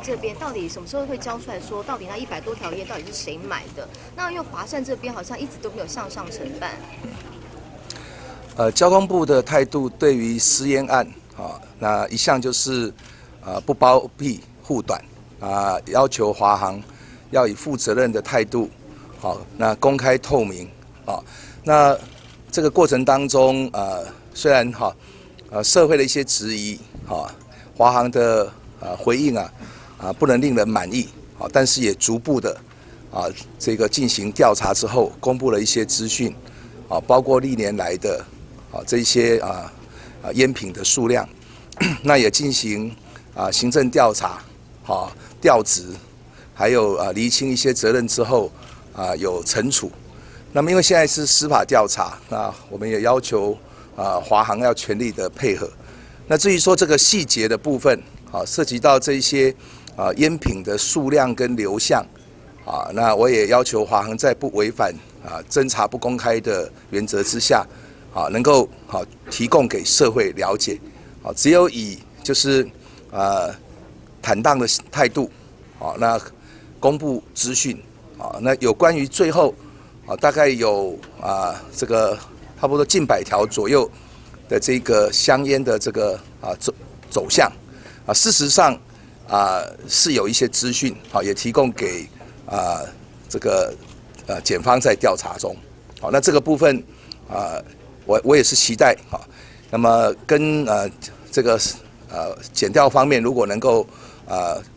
这边到底什么时候会交出来说，到底那100多条烟到底是谁买的？那因为华盛这边好像一直都没有向上承办。交通部的态度对于私烟案那一向就是不包庇护短要求华航要以负责任的态度那公开透明那这个过程当中虽然社会的一些质疑华航的回应不能令人满意但是也逐步的这个进行调查之后，公布了一些资讯包括历年来的这一些烟品的数量，那也进行行政调查调职，还有厘清一些责任之后有惩处。那么因为现在是司法调查，那我们也要求华航要全力的配合。那至于说这个细节的部分涉及到这一些烟品的数量跟流向那我也要求华航在不违反侦查不公开的原则之下能够提供给社会了解只有以就是坦荡的态度那公布资讯那有关于最后大概有这个差不多近100条左右的这个香烟的这个走向事实上是有一些资讯也提供给这个检方在调查中那这个部分我也是期待那么跟这个检调方面如果能够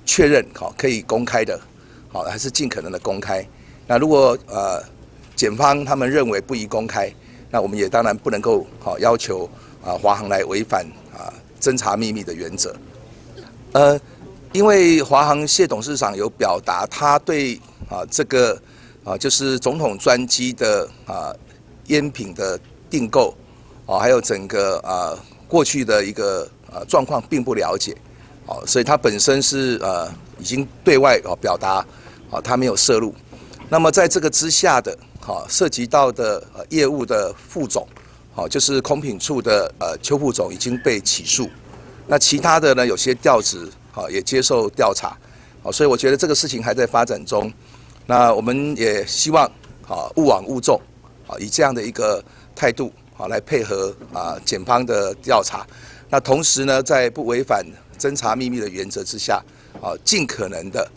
确认可以公开的还是尽可能的公开。那如果检方他们认为不宜公开，那我们也当然不能够要求华航来违反侦查秘密的原则。因为华航谢董事长有表达他对这个就是总统专机的烟品的订购还有整个过去的一个状况并不了解所以他本身是已经对外表达他没有涉入。那么在这个之下的涉及到的业务的副总就是空品处的邱副总已经被起诉，那其他的呢有些调职也接受调查所以我觉得这个事情还在发展中。那我们也希望勿枉勿纵以这样的一个态度来配合检方的调查。那同时呢，在不违反侦查秘密的原则之下尽可能的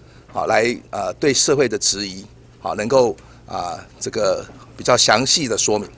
来对社会的质疑能够这个比较详细的说明。